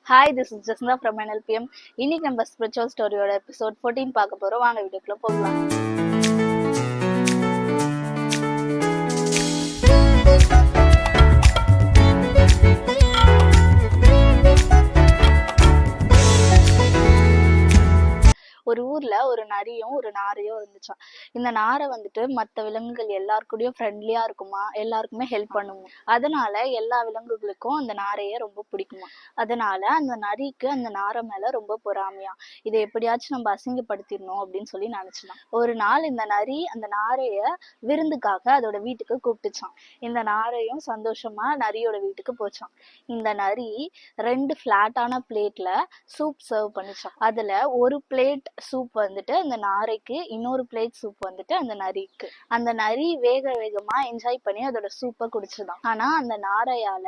Hi, this is Jasna from NLPM. இன்னைக்கு நம்ம spiritual ஸ்டோரியோட episode 14 பார்க்க போறோம். வாங்க வீடியோக்குள்ள போகலாம். ஒரு ஊர்ல ஒரு நரியும் ஒரு நாரையும் இருந்துச்சாம். இந்த நாரை வந்துட்டு மற்ற விலங்குகள் எல்லாருக்கூடயும் ஃப்ரெண்ட்லியா இருக்குமா, எல்லாருக்குமே ஹெல்ப் பண்ணுமா. அதனால எல்லா விலங்குகளுக்கும் அந்த நாரைய ரொம்ப பிடிக்குமா. அதனால அந்த நரிக்கு அந்த நாரை மேல ரொம்ப பொறாமையா, இதை எப்படியாச்சும் நம்ம அசிங்கப்படுத்திடணும் அப்படின்னு சொல்லி நினைச்சுதான். ஒரு நாள் இந்த நரி அந்த நாரைய விருந்துக்காக அதோட வீட்டுக்கு கூப்பிட்டுச்சான். இந்த நாரையும் சந்தோஷமா நரியோட வீட்டுக்கு போச்சான். இந்த நரி 2 ஃபிளாட்டான பிளேட்ல சூப் சர்வ் பண்ணிச்சான். அதுல ஒரு பிளேட் சூப் வந்துட்டு அந்த நாரைக்கு, இன்னொரு பிளேட் சூப் வந்துட்டு அந்த நரிக்கு. அந்த நரி வேகமா என்ஜாய் பண்ணி அதோட சூப்பை குடிச்சுதான். ஆனா அந்த நாரையால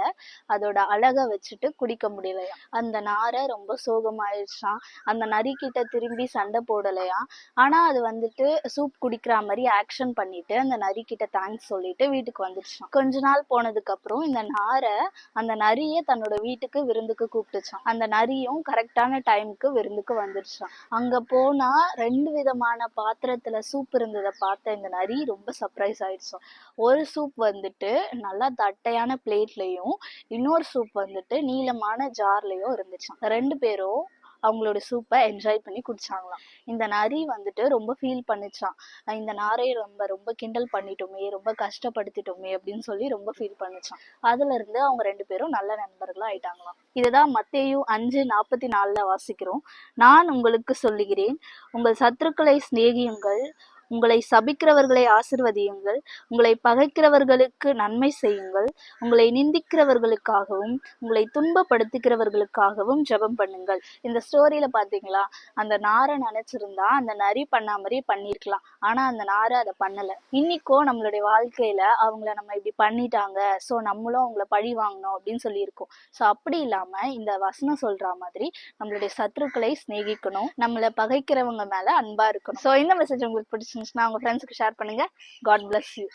அதோட அழகை வச்சுட்டு குடிக்க முடியலையா. அந்த நாரை ரொம்ப சோகமாயிடுச்சான். அந்த நரி கிட்ட திரும்பி சண்டை போடலையா. ஆனா அது வந்துட்டு சூப் குடிக்கிற மாதிரி ஆக்ஷன் பண்ணிட்டு அந்த நரி கிட்ட தேங்க்ஸ் சொல்லிட்டு வீட்டுக்கு வந்துடுச்சான். கொஞ்ச நாள் போனதுக்கு அப்புறம் இந்த நாரை அந்த நரிய தன்னோட வீட்டுக்கு விருந்துக்கு கூப்பிட்டுச்சான். அந்த நரியும் கரெக்டான டைமுக்கு விருந்துக்கு வந்துடுச்சான். அங்க போனா 2 விதமான பாத்திரத்துல சூப் இருந்ததை பார்த்த இந்த நரி ரொம்ப சர்ப்ரைஸ் ஆயிடுச்சோம். ஒரு சூப் வந்துட்டு நல்லா தட்டையான பிளேட்லயும், இன்னொரு சூப் வந்துட்டு நீளமான ஜார்லயும் இருந்துச்சாம். 2 பேரும் அவங்களோட சூப்பை என்ஜாய் பண்ணி குடிச்சாங்களாம். இந்த நரி வந்துட்டு ரொம்ப ஃபீல் பண்ணிச்சான். இந்த நாரையை ரொம்ப கிண்டல் பண்ணிட்டோமே, ரொம்ப கஷ்டப்படுத்திட்டோமே அப்படின்னு சொல்லி ரொம்ப ஃபீல் பண்ணிச்சான். அதுல இருந்து அவங்க 2 பேரும் நல்ல நண்பர்களா ஆயிட்டாங்களாம். இதுதான் மத்தேயு 5:44 வாசிக்கிறோம். நான் உங்களுக்கு சொல்லுகிறேன், உங்கள் சத்துருக்களை சிநேகியுங்கள், உங்களை சபிக்கிறவர்களை ஆசிர்வதியுங்கள், உங்களை பகைக்கிறவர்களுக்கு நன்மை செய்யுங்கள், உங்களை நிந்திக்கிறவர்களுக்காகவும் உங்களை துன்பப்படுத்துகிறவர்களுக்காகவும் ஜெபம் பண்ணுங்கள். இந்த ஸ்டோரியில பாத்தீங்களா, அந்த நாரை நினைச்சிருந்தா அந்த நரி பண்ண மாதிரி பண்ணிருக்கலாம். ஆனா அந்த நாரை அதை பண்ணல. இன்னைக்கும் நம்மளுடைய வாழ்க்கையில அவங்கள நம்ம இப்படி பண்ணிட்டாங்க, சோ நம்மளும் அவங்கள பழி வாங்கணும் அப்படின்னு சொல்லியிருக்கோம். சோ அப்படி இல்லாம இந்த வசனம் சொல்ற மாதிரி நம்மளுடைய சத்துருக்களை சிநேகிக்கணும், நம்மளை பகைக்கிறவங்க மேல அன்பா இருக்கணும். சோ இந்த மெசேஜ் உங்களுக்கு பிடிச்சிருந்துச்சுன்னா உங்க ஃப்ரெண்ட்ஸுக்கு ஷேர் பண்ணுங்க. God bless you.